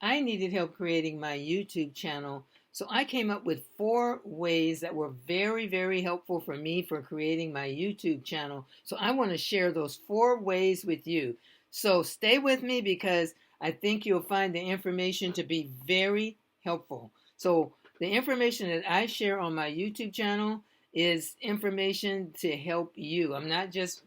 I needed help creating my YouTube channel. So I came up with 4 ways that were very, very helpful for me for creating my YouTube channel. So I want to share those 4 ways with you. So stay with me because I think you'll find the information to be very helpful. So the information that I share on my YouTube channel is information to help you. I'm not just,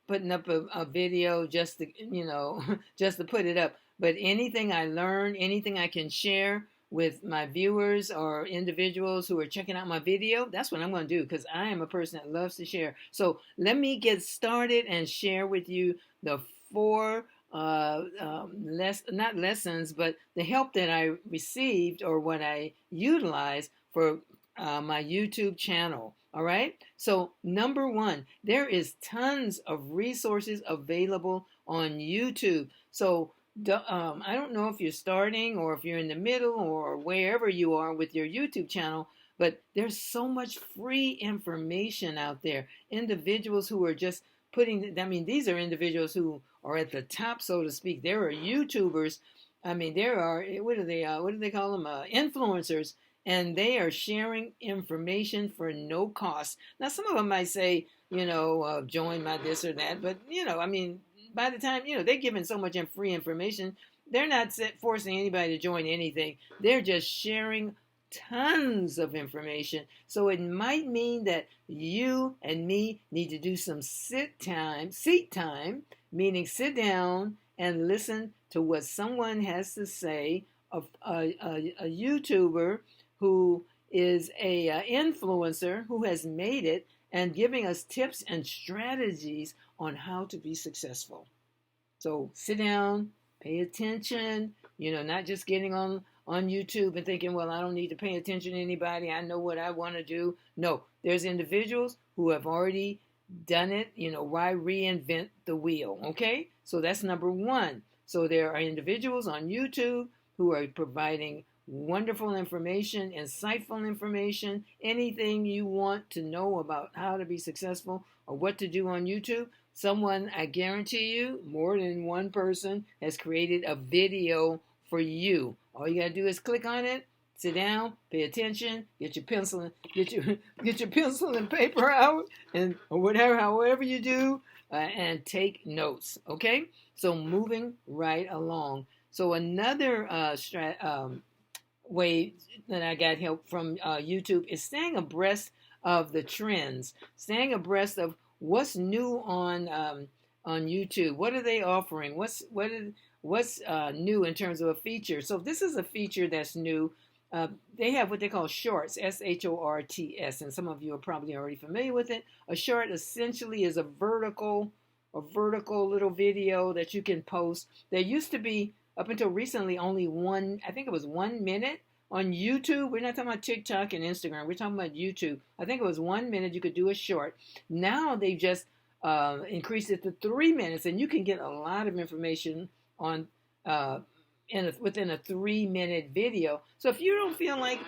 putting up a video just to, just to put it up. But anything I learn, anything I can share with my viewers or individuals who are checking out my video, that's what I'm going to do because I am a person that loves to share. So let me get started and share with you the 4 not lessons, but the help that I received or what I utilized for my YouTube channel. All right. So number 1, there is tons of resources available on YouTube. So I don't know if you're starting or if you're in the middle or wherever you are with your YouTube channel, but there's so much free information out there. Individuals who are just these are individuals who are at the top, so to speak. There are YouTubers. There are, what do they call them? Influencers. And they are sharing information for no cost. Now, some of them might say, join my this or that, but, by the time, they're giving so much free information, they're not forcing anybody to join anything. They're just sharing tons of information. So it might mean that you and me need to do some seat time, meaning sit down and listen to what someone has to say, of a YouTuber who is a influencer who has made it and giving us tips and strategies on how to be successful. So sit down, pay attention, not just getting on YouTube and thinking, well, I don't need to pay attention to anybody. I know what I want to do. No, there's individuals who have already done it. Why reinvent the wheel? Okay, so that's number 1. So there are individuals on YouTube who are providing wonderful information, insightful information, anything you want to know about how to be successful or what to do on YouTube. Someone, I guarantee you, more than one person has created a video for you. All you gotta do is click on it, sit down, pay attention, get your pencil and paper out, and or whatever, however you do, and take notes. Okay, so moving right along. So another way that I got help from YouTube is staying abreast of the trends, staying abreast of what's new on YouTube. What are they offering? What's new in terms of a feature? So this is a feature that's new. They have what they call shorts, shorts, and some of you are probably already familiar with it. A short essentially is a vertical little video that you can post. There used to be, up until recently, only I think it was 1 minute on YouTube. We're not talking about TikTok and Instagram. We're talking about YouTube. I think it was 1 minute you could do a short. Now they just increased it to 3 minutes, and you can get a lot of information on within a 3-minute video. So if you don't feel like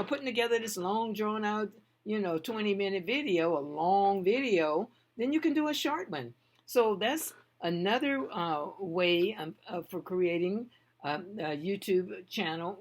putting together this long, drawn out 20-minute video, a long video, then you can do a short one. So that's another way for creating a YouTube channel,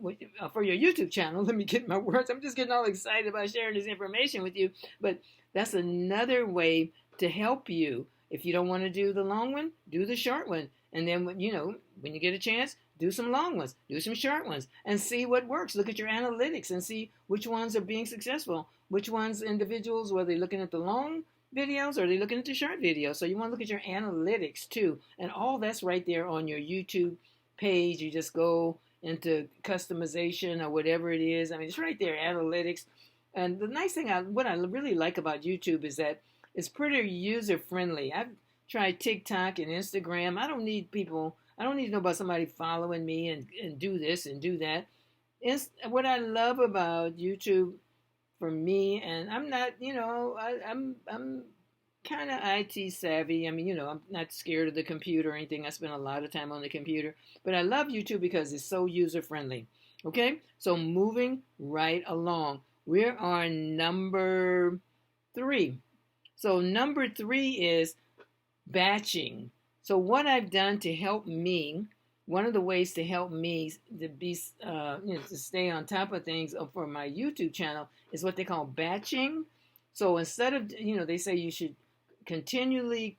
for your YouTube channel. Let me get my words. I'm just getting all excited about sharing this information with you. But that's another way to help you. If you don't want to do the long one, do the short one. And then, when you get a chance, do some long ones, do some short ones, and see what works. Look at your analytics and see which ones are being successful. Which ones individuals, were they looking at the long videos or are they looking at the short videos? So you want to look at your analytics too. And all that's right there on your YouTube page. You just go into customization or whatever it is. It's right there, analytics. And the nice thing, what I really like about YouTube is that it's pretty user friendly. I've tried TikTok and Instagram. I don't need to know about somebody following me and do this and do that. What I love about YouTube for me, and I'm not, I'm kind of IT savvy. I'm not scared of the computer or anything. I spend a lot of time on the computer, but I love YouTube because it's so user friendly. Okay, so moving right along, we're on number 3. So number 3 is batching. So what I've done to help me one of the ways to help me to be, to stay on top of things for my YouTube channel is what they call batching. So instead of, they say you should continually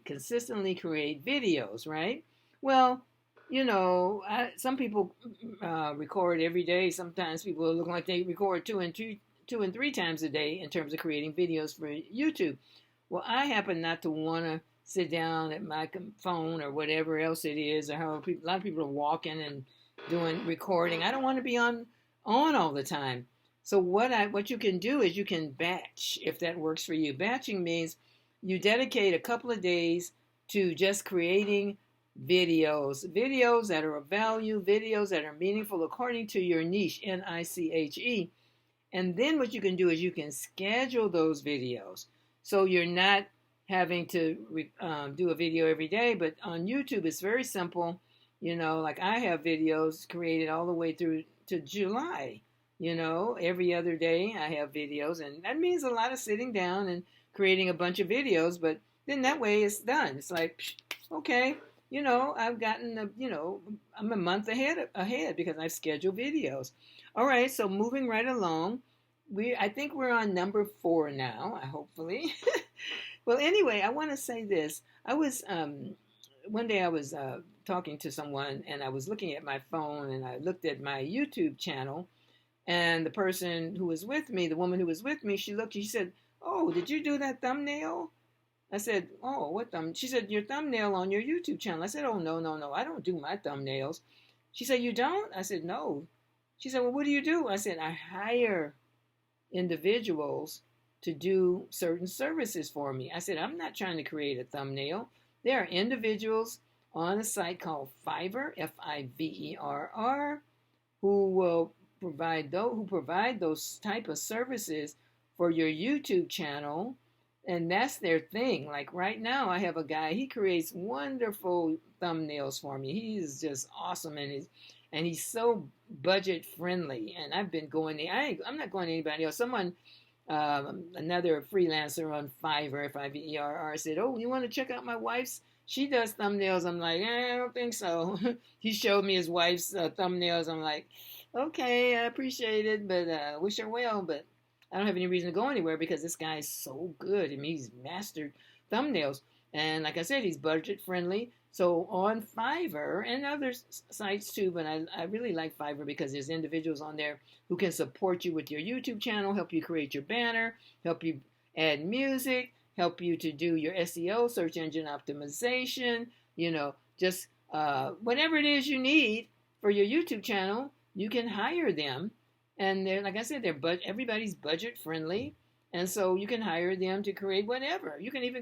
consistently create videos, right? Well, some people record every day. Sometimes people look like they record two and three times a day in terms of creating videos for YouTube. Well, I happen not to want to sit down at my phone or whatever else it is, or how a lot of people are walking and doing recording. I don't want to be on all the time. So what you can do is you can batch, if that works for you. Batching means you dedicate a couple of days to just creating videos that are of value, videos that are meaningful according to your niche, NICHE. And then what you can do is you can schedule those videos. So you're not having to do a video every day, but on YouTube it's very simple. Like I have videos created all the way through to July. Every other day I have videos, and that means a lot of sitting down and creating a bunch of videos, but then that way it's done. It's like, okay, I've gotten, I'm a month ahead because I've scheduled videos. All right, so moving right along, I think we're on number 4 now, hopefully. Well, anyway, I want to say this. I was, one day I was talking to someone, and I was looking at my phone, and I looked at my YouTube channel, and the person who was with me, the woman who was with me, she said, "Oh, did you do that thumbnail?" I said, "Oh, what thumbnail?" She said, "Your thumbnail on your YouTube channel." I said, "Oh, no, I don't do my thumbnails." She said, "You don't?" I said, "No." She said, "Well, what do you do?" I said, "I hire individuals to do certain services for me." I said, "I'm not trying to create a thumbnail." There are individuals on a site called Fiverr, Fiverr, who will provide those type of services for your YouTube channel, and that's their thing. Like right now, I have a guy. He creates wonderful thumbnails for me. He's just awesome, and he's so budget friendly. And I've been going there. I'm not going to anybody else. Someone, another freelancer on Fiverr, Fiverr, said, "Oh, you want to check out my wife's? She does thumbnails." I'm like, I don't think so. He showed me his wife's thumbnails. I'm like, okay, I appreciate it, but wish her well, but I don't have any reason to go anywhere because this guy is so good. I mean, he's mastered thumbnails. And like I said, he's budget friendly. So on Fiverr and other sites too, but I really like Fiverr because there's individuals on there who can support you with your YouTube channel, help you create your banner, help you add music, help you to do your SEO, search engine optimization, just whatever it is you need for your YouTube channel, you can hire them. And they're, like I said, everybody's budget friendly. And so you can hire them to create whatever. You can even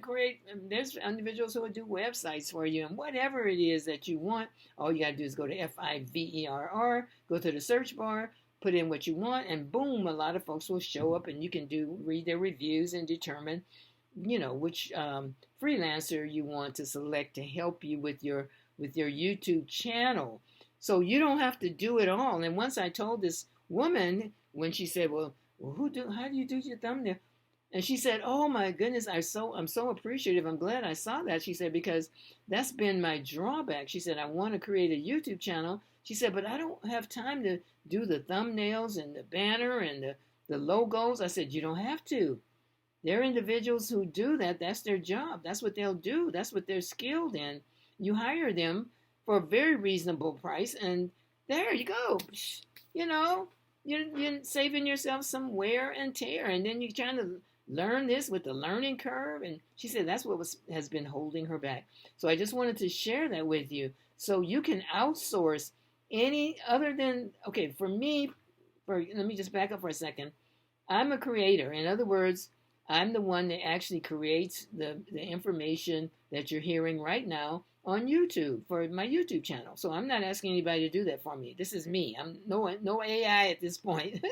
there's individuals who will do websites for you, and whatever it is that you want, all you got to do is go to Fiverr, go to the search bar, put in what you want, and boom, a lot of folks will show up, and you can read their reviews and determine, which freelancer you want to select to help you with your YouTube channel. So you don't have to do it all. And once I told this woman, when she said, well, how do you do your thumbnail? And she said, "Oh my goodness, I'm so appreciative. I'm glad I saw that." She said, "Because that's been my drawback." She said, "I want to create a YouTube channel." She said, "But I don't have time to do the thumbnails and the banner and the logos." I said, "You don't have to. There are individuals who do that. That's their job. That's what they'll do. That's what they're skilled in. You hire them for a very reasonable price, and there you go. You're saving yourself some wear and tear, and then you're trying to learn this with the learning curve." And she said that's what has been holding her back. So I just wanted to share that with you. So you can outsource any other than, okay, for me, let me just back up for a second. I'm a creator. In other words, I'm the one that actually creates the information that you're hearing right now on YouTube for my YouTube channel. So I'm not asking anybody to do that for me. This is me. I'm no AI at this point.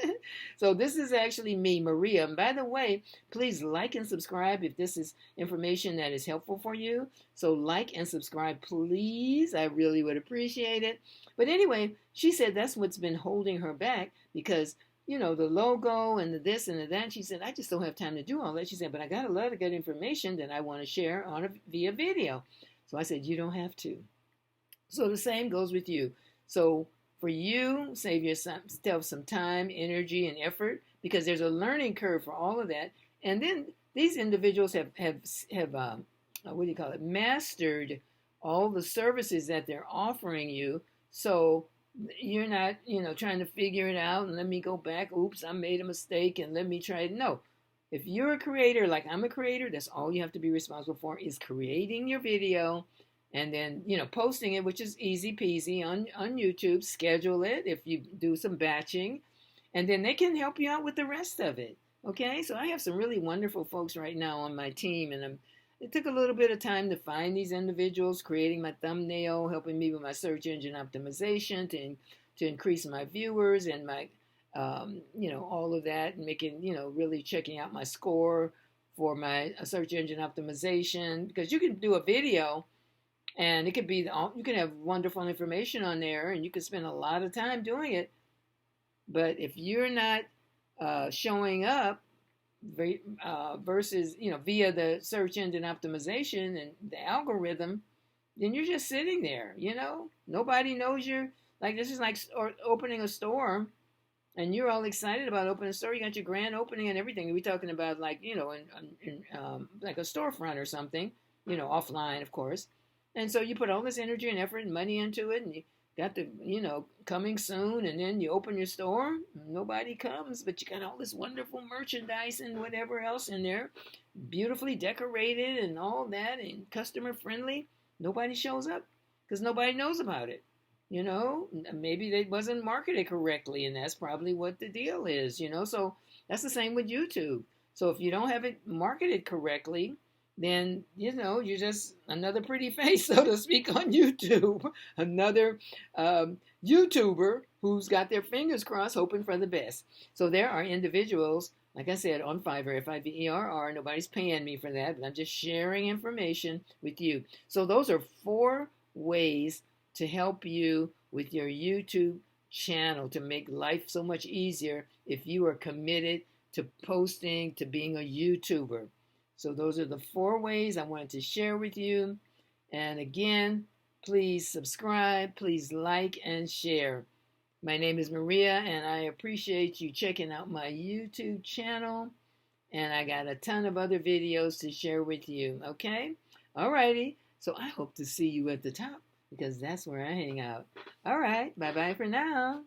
So this is actually me, Maria. And by the way, please like and subscribe if this is information that is helpful for you. So like and subscribe, please. I really would appreciate it. But anyway, she said that's what's been holding her back because, the logo and the this and the that. She said, "I just don't have time to do all that." She said, "But I got a lot of good information that I want to share via video." So I said, "You don't have to." So the same goes with you. So for you, save yourself some time, energy, and effort, because there's a learning curve for all of that. And then these individuals have what do you call it, mastered all the services that they're offering you. So you're not, trying to figure it out and let me go back. Oops, I made a mistake and let me try it. No. If you're a creator, like I'm a creator, that's all you have to be responsible for is creating your video and then, posting it, which is easy peasy on YouTube. Schedule it if you do some batching, and then they can help you out with the rest of it. Okay, so I have some really wonderful folks right now on my team, and it took a little bit of time to find these individuals, creating my thumbnail, helping me with my search engine optimization to increase my viewers and my, all of that, and making, really checking out my score for my search engine optimization, because you can do a video and it could be, you can have wonderful information on there and you can spend a lot of time doing it. But if you're not showing up versus, via the search engine optimization and the algorithm, then you're just sitting there, Nobody knows you're, like, this is like opening a store, and you're all excited about opening a store. You got your grand opening and everything. We're talking about, like, in like a storefront or something, offline, of course. And so you put all this energy and effort and money into it, and you got the, coming soon, and then you open your store, nobody comes, but you got all this wonderful merchandise and whatever else in there, beautifully decorated and all that, and customer friendly. Nobody shows up because nobody knows about it. Maybe they wasn't marketed correctly, and that's probably what the deal is, So that's the same with YouTube. So if you don't have it marketed correctly, then, you're just another pretty face, so to speak, on YouTube. Another YouTuber who's got their fingers crossed, hoping for the best. So there are individuals, like I said, on Fiverr, Fiverr. Nobody's paying me for that, but I'm just sharing information with you. So those are 4 ways to help you with your YouTube channel, to make life so much easier if you are committed to posting, to being a YouTuber. So those are the 4 ways I wanted to share with you. And again, please subscribe, please like and share. My name is Maria, and I appreciate you checking out my YouTube channel. And I got a ton of other videos to share with you, okay? Alrighty, so I hope to see you at the top, because that's where I hang out. All right, bye-bye for now.